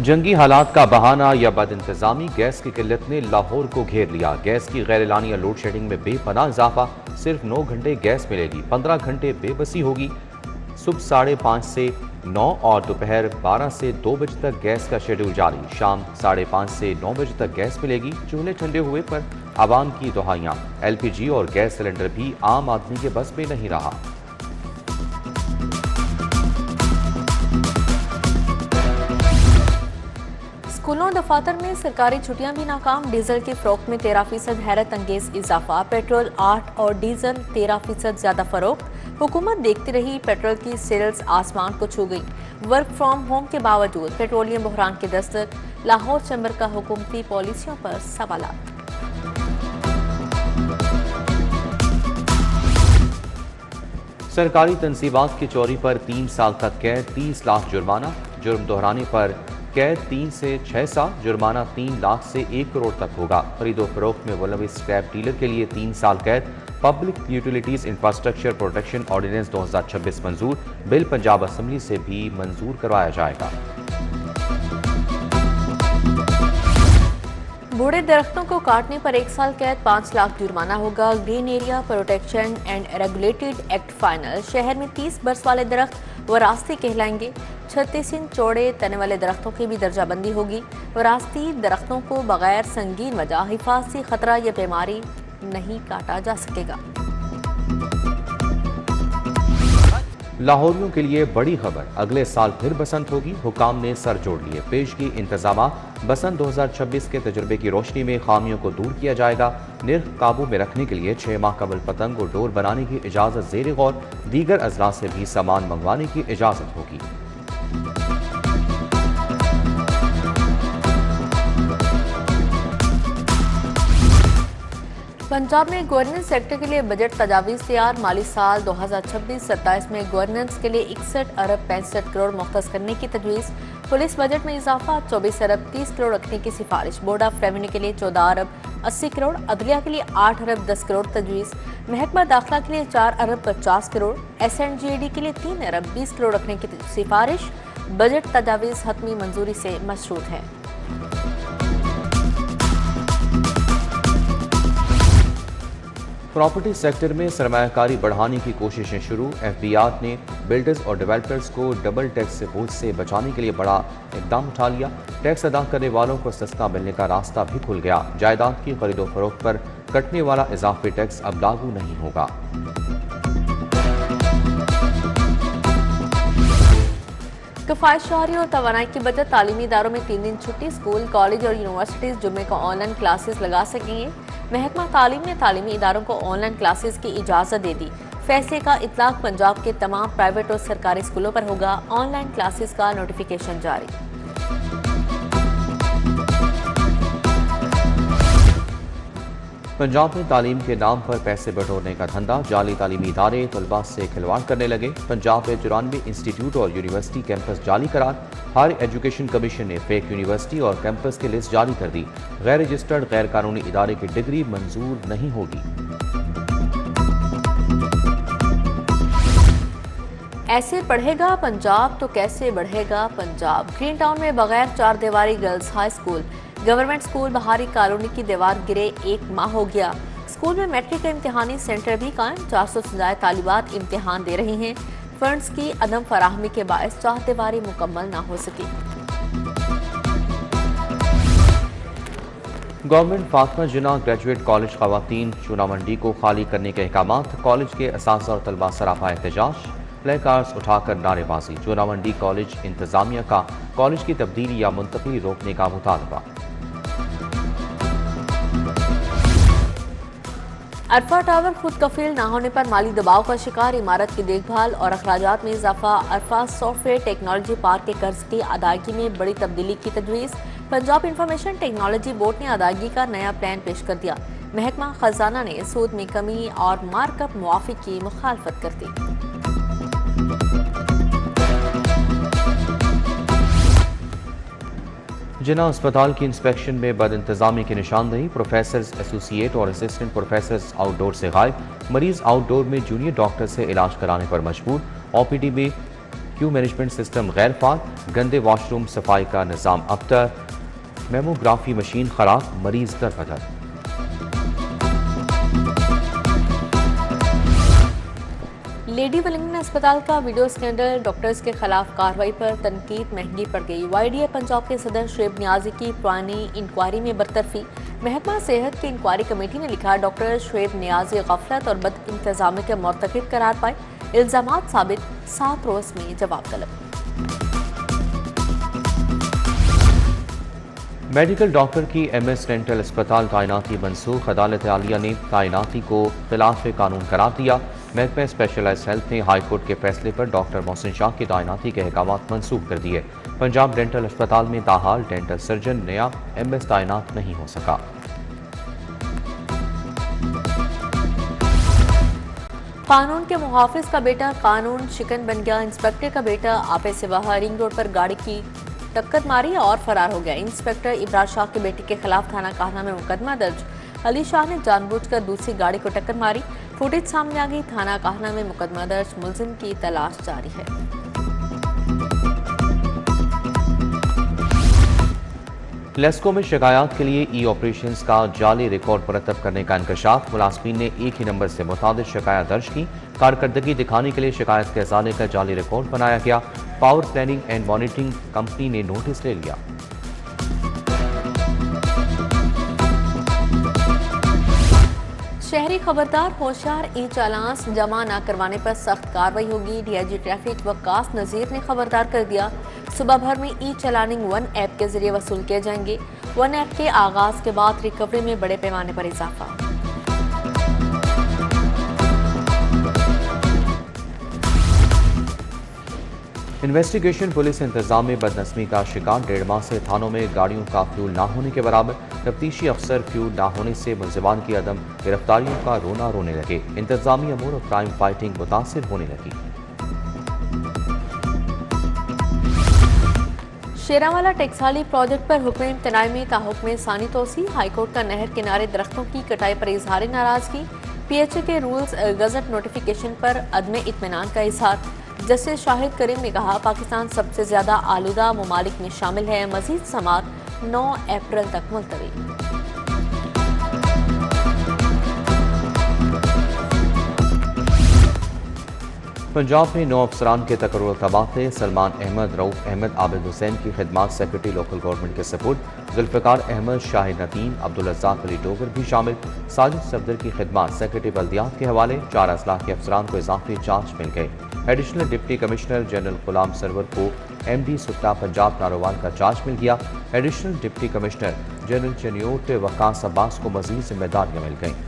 जंगी हालात का बहाना या बदइंतजामी, गैस की किल्लत ने लाहौर को घेर लिया। गैस की गैर एलानिया लोड शेडिंग में बेपनाह इजाफा। सिर्फ 9 घंटे गैस मिलेगी, 15 घंटे बेबसी होगी। सुबह 5:30 से 9 और दोपहर 12 से 2 बजे तक गैस का शेड्यूल जारी। शाम 5:30 से 9 बजे तक गैस मिलेगी। चूल्हे ठंडे हुए पर आवाम की दुहाइयां। LPG और गैस सिलेंडर भी आम आदमी के बस में नहीं रहा। स्कूलों दफातर में सरकारी छुट्टियां भी नाकाम। डीजल की फरोख्त में 13% हैरत अंगेज इजाफा। पेट्रोल 8 और डीजल 13% ज्यादा फरोख्त। हुकूमत देखती रही, पेट्रोल की सेल्स आसमान को छू गई। वर्क फ्रॉम होम के बावजूद पेट्रोलियम बहरान की दस्तक। लाहौर चैम्बर का हुकूमती पॉलिसियों पर सवालात। सरकारी तनसीबात की चोरी पर 3 साल तक कैद, 30 लाख जुर्माना। जुर्म दोहराने पर कैद 3 से 6 साल, जुर्माना 3 लाख से 1 करोड़ तक होगा। खरीदो फरोख्त में मुलविस स्क्रैप डीलर के लिए 3 साल कैद। Public utilities infrastructure protection ordinance 2026 मंजूर। बिल पंजाब असम्बली से भी मंजूर करवाया जाएगा। बूढ़े दरख्तों को काटने पर 1 साल कैद, 5 लाख जुर्माना होगा। Green area protection and regulated act final. शहर में 30 बरस वाले दरख्त वरासती कहलाएंगे। 36 इंच चौड़े तने वाले दरख्तों की भी दर्जाबंदी होगी। वरासती दरख्तों को बगैर संगीन वजह, हिफाजती खतरा या बीमारी नहीं काटा जा सकेगा। लाहौरियों के लिए बड़ी खबर, अगले साल फिर बसंत होगी। हुकाम ने सर जोड़ लिए। पेशगी इंतजाम। बसंत 2026 के तजुर्बे की रोशनी में खामियों को दूर किया जाएगा। निर्ख काबू में रखने के लिए 6 माह कबल पतंग और डोर बनाने की इजाजत ज़ेर गौर। दीगर अजला से भी सामान मंगवाने की इजाजत होगी। पंजाब में गवर्नेंस सेक्टर के लिए बजट तजावीज़ तैयार। माली साल 2026-27 में गवर्नेंस के लिए 61 अरब 65 करोड़ मुख्तस करने की तजवीज़। पुलिस बजट में इजाफा, 24 अरब 30 करोड़ रखने की सिफारिश। बोर्ड ऑफ रेवेन्यू के लिए 14 अरब 80 करोड़, अदलिया के लिए 8 अरब 10 करोड़ तजवीज़। महकमा दाखिला के लिए 4 अरब 50 करोड़, SNGAD के लिए 3 अरब 20 करोड़ रखने की सिफारिश। बजट तजावीज़ हतमी मंजूरी से मशरूत है। प्रॉपर्टी सेक्टर में सरमायाकारी बढ़ाने की कोशिशें शुरू। FBR ने बिल्डर्स और डेवलपर्स को डबल टैक्स से बोझ से बचाने के लिए बड़ा इकदाम उठा लिया। टैक्स अदा करने वालों को सस्ता मिलने का रास्ता भी खुल गया। जायदाद की खरीदो फरोख्त पर कटने वाला इजाफी टैक्स अब लागू नहीं होगा। किफायत शहरी और तवानाई की बचत। तालीमी इदारों में 3 दिन छुट्टी। स्कूल, कॉलेज और यूनिवर्सिटीज जुम्मे को ऑनलाइन क्लासेस लगा सकेंगे। महकमा तालीम ने तालीमी इदारों को ऑनलाइन क्लासेस की इजाज़त दे दी। फैसले का इतलाक पंजाब के तमाम प्राइवेट और सरकारी स्कूलों पर होगा। ऑनलाइन क्लासेस का नोटिफिकेशन जारी। पंजाब में तालीम के नाम पर पैसे बटोरने का धंधा। जाली तालीमी इदारे तलबा से खिलवाड़ करने लगे। पंजाब में 94 इंस्टीट्यूट और यूनिवर्सिटी कैंपस जाली करार। हायर एजुकेशन कमीशन ने फेक यूनिवर्सिटी और कैंपस की लिस्ट जारी कर दी। गैर रजिस्टर्ड गैर कानूनी इदारे की डिग्री मंजूर नहीं होगी। ऐसे पढ़ेगा पंजाब तो कैसे बढ़ेगा पंजाब। ग्रीन टाउन में बगैर 4 दीवारी girls high school. Government school बहारी कॉलोनी की दीवार गिरे 1 माह हो गया। स्कूल में मैट्रिक का इम्तिहानी सेंटर भी कायम। 400 से ज्यादा तालिबात इम्तिहान दे रही हैं। फंड्स की अदम फराहमी के बायस 4 दीवारी मुकम्मल ना हो सकी। गवर्नमेंट फातिमा जिन्ना ग्रेजुएट कॉलेज खवातीन चूनामंडी को खाली करने के अहकाम। कॉलेज के असातिज़ा और तलबा सराफा एहतजाज। प्ले कार्ड्स उठाकर नारेबाजी। चूनामंडी कॉलेज इंतजामिया का कॉलेज की तब्दीली या मुंतकली रोकने का मुतालबा। अरफा टावर खुद कफील ना होने पर माली दबाव का शिकार। इमारत की देखभाल और अखराजात में इजाफा। अरफा सॉफ्टवेयर टेक्नोलॉजी पार्क के कर्ज की अदायगी में बड़ी तब्दीली की तजवीज़। पंजाब इंफॉर्मेशन टेक्नोलॉजी बोर्ड ने अदायगी का नया प्लान पेश कर दिया। महकमा खजाना ने सूद में कमी और मार्कअप मुआफी की मुखालफत कर दी। जिन्ना अस्पताल की इंस्पेक्शन में बदइंतजामी की निशानदेही। प्रोफेसर्स एसोसिएट और असिस्टेंट प्रोफेसर्स आउटडोर से गायब। मरीज आउटडोर में जूनियर डॉक्टर से इलाज कराने पर मजबूर। OPD में क्यू मैनेजमेंट सिस्टम गैर फाल, गंदे वॉशरूम सफाई का निज़ाम अबतर, मेमोग्राफी मशीन खराब, मरीज दर बदर। लेडी वेलिंगटन अस्पताल का वीडियो स्कैंडल, डॉक्टर्स के खिलाफ कार्रवाई पर तनकीद महंगी पड़ गई। YDA पंजाब के सदर शुएब नियाजी की पुरानी इंक्वायरी में बरतरफी। महकमा सेहत की इंक्वायरी कमेटी ने लिखा, डॉक्टर शुएब नियाजी गफलत और बद इंतजामी के मुर्तकिब करार पाए, इल्जामात साबित, 7 रोज में जवाब तलब। मेडिकल डॉक्टर की MS डेंटल अस्पताल तैनाती मनसूख, अदालत आलिया ने तैनाती को खिलाफ कानून करार दिया। महकमा स्पेशलाइज्ड हेल्थ ने हाईकोर्ट के फैसले पर डॉक्टर मोहसिन शाह की तैनाती के अहकामात मनसूख कर दिए। पंजाब डेंटल अस्पताल में ताहाल डेंटल सर्जन नया MS तैनात नहीं हो सका। कानून के मुहाफिज का बेटा कानून शिकन बन गया। इंस्पेक्टर का बेटा आपे से बाहर रिंग रोड पर गाड़ी की टक्कर मारी और फरार हो गया। इंस्पेक्टर इब्रार शाह के बेटे के खिलाफ थाना काहना में मुकदमा दर्ज। अली शाह ने जानबूझकर दूसरी गाड़ी को टक्कर मारी। फुटेज सामने आ गई। थाना काहना में मुकदमा दर्ज। मुलजिम की तलाश जारी है। लेस्को में शिकायत के लिए ऑपरेशंस का जाली रिकॉर्ड मुरतब करने का इंकशाफ। मुलाजमीन ने एक ही नंबर से मुताबिक शिकायत दर्ज की। कारकर्दगी दिखाने के लिए शिकायत के इजाले का जाली रिकॉर्ड बनाया गया। Power planning and monitoring company ने नोटिस ले लिया। शहरी खबरदार, होशियार ई चालान जमा न करवाने पर सख्त कार्रवाई होगी। DIG ट्रैफिक वक्कास नज़ीर ने खबरदार कर दिया। सुबह भर में ई चलानिंग 1 ऐप के जरिए वसूल किए जाएंगे। 1 ऐप के आगाज के बाद रिकवरी में बड़े पैमाने पर इजाफा। इन्वेस्टिगेशन पुलिस इंतजाम में बदनस्मी का शिकार। 1.5 माह से थानों में गाड़ियों का फ्यूल ना होने के बराबर। तफ्तीशी अफसर फ्यूल ना होने से मुलजिमान की अदम गिरफ्तारियों का रोना रोने लगे। इंतजामी अमूर और क्राइम फाइटिंग मुतासिर होने लगी। शेरावाला टेक्साली प्रोजेक्ट पर हुक्म इम्तनाई में ताहुक्म सानी तोसी। हाईकोर्ट का नहर किनारे दरख्तों की कटाई पर इजहार नाराजगी। PHA के रूल्स गजट नोटिफिकेशन पर अदम इत्मीनान का इजहार। जस्टिस शाहिद करीम ने कहा, पाकिस्तान सबसे ज्यादा आलूदा ममालिक में शामिल है। मजीद समात 9 अप्रैल तक मुलतवी। पंजाब में 9 अफसरान के तकर्रुर तबादले। सलमान अहमद, रऊफ अहमद, आबिद हुसैन की खिदमात सेक्रेटरी लोकल गवर्नमेंट के सपुर्द। जुल्फ़िकार अहमद, शाहिद नदीम, अब्दुल रज़्ज़ाक अली डोगर भी शामिल। साजिद सफदर की खिदमात सेक्रेटरी बल्दियात के हवाले। 4 अजला के अफसरान को इजाफी चार्ज मिल गए। एडिशनल डिप्टी कमिश्नर जनरल गुलाम सरवर को MD सुट्टा पंजाब नारोवाल का चार्ज मिल गया। Additional deputy commissioner general Chiniot Waqas Abbas को मजीद जिम्मेदारियां मिल गईं।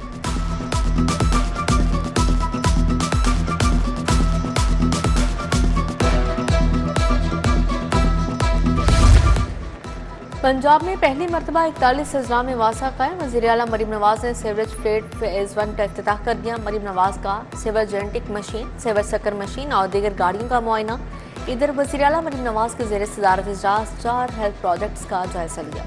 पंजाब में पहली मरतबा 41 अजला में वासा कायम। वज़ीर आला मरीम नवाज ने सीवरेज प्लेट फेज 1 का इफ्तिताह कर दिया। मरीम नवाज का sewerage genetic machine, sewerage sucker machine और दीगर गाड़ियों का मुआयना। इधर वज़ीर आला मरीम नवाज के ज़ेर सदारत इजलास 4 हेल्थ प्रोजेक्ट्स का जायजा लिया।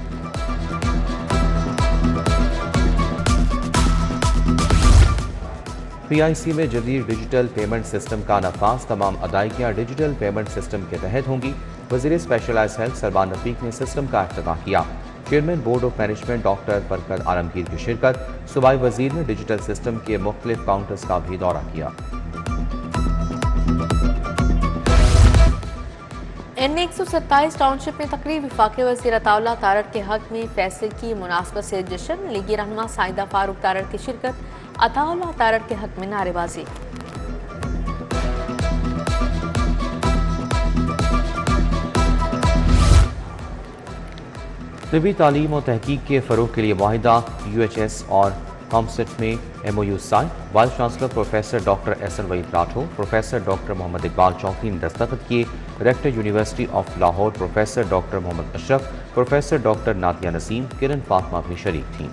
PIC में जदीद डिजिटल पेमेंट सिस्टम का नफाज। तमाम अदायगियाँ डिजिटल पेमेंट सिस्टम के तहत होंगी। वज़ीर स्पेशलाइज्ड हेल्थ सरबान रफीक ने सिस्टम का इफ्तिताह किया। Chairman board of management doctor बरकत आलमगीर की शिरकत। सूबाई वज़ीर ने डिजिटल सिस्टम के मुख्तलिफ काउंटर्स का भी दौरा किया। NA 127 टाउनशिप में तकरीब। वफाकी वज़ीर अताउल्लाह तारड़ के हक में फैसले की मुनासबत से जश्न। लीगी रहनुमा साइदा फारूक तारड़ की शिरकत। अताउल्लाह तारड़ के हक में नारेबाजी। तिबी तालीम और तहकीक के फ़रोग के लिए मुआहिदा। UHS और कॉमसेट में MOU sign. Vice chancellor professor doctor SR Waheed Rathore, professor doctor Muhammad Iqbal Chaudhry ने दस्तखत किए। Rector university of Lahore professor doctor Muhammad Ashraf, professor doctor Nadia Naseem, Kiran Fatima भी शरीक थीं।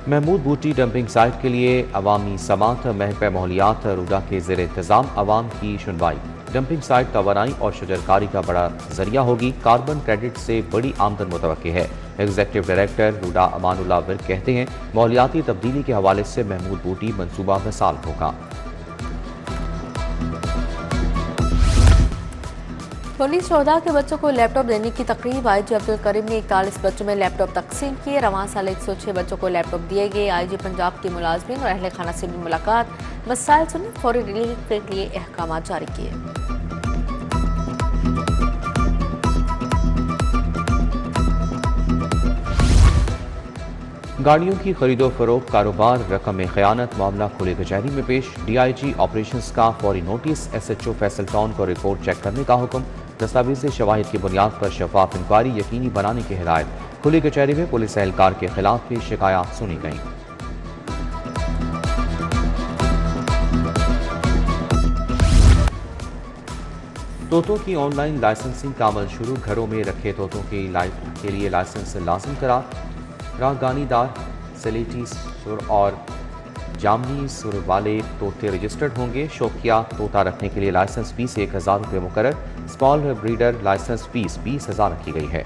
महमूद बूटी डंपिंग साइट के लिए अवामी समात। महकमा माहौलियात रूडा के ज़ेर इंतज़ाम अवाम की सुनवाई। डंपिंग साइट तवानाई और शजरकारी का बड़ा जरिया होगी। कार्बन क्रेडिट से बड़ी आमदन मुतवक्की है। एग्जीक्यूटिव डायरेक्टर रूडा अमानुल्लाह विर्क कहते हैं, माहौलियाती तब्दीली के हवाले से महमूद बूटी मनसूबा मिसाल होगा। पुलिस शोधा के बच्चों को लैपटॉप देने की तकरीब। आईजी अब्दुल करीम ने 41 बच्चों में लैपटॉप तकसीम किए। रवां साल 106 बच्चों को लैपटॉप दिए गए। आईजी पंजाब के मुलाजमीन और अहले खाना से भी मुलाकात, मसाइल सुने, फौरी रिलीफ के लिए अहकाम जारी किए। गाड़ियों की खरीदो फरोख्त कारोबार रकम खयानत मामला खुले कचहरी में पेश। डीआईजी ऑपरेशंस का फौरी नोटिस। एसएचओ फैसल टाउन को रिपोर्ट चेक करने का हुक्म। दस्तावेज़ शवाहिद की बुनियाद पर शफाफ इंक्वायरी यकीनी बनाने की हिदायत। खुली कचहरी में पुलिस एहलकार के खिलाफ भी शिकायत सुनी गई। तोतों की ऑनलाइन लाइसेंसिंग का अमल शुरू। घरों में रखे तोतों के लिए लाइसेंस लाजिम करार। रागानीदार, सलेटी सुर और जामनी सुर वाले तोते रजिस्टर्ड होंगे। शौकिया तोता रखने के लिए लाइसेंस फीस 1000 रुपये मुकर्रर। स्मॉल ब्रीडर लाइसेंस फीस 20,000 रखी गई है।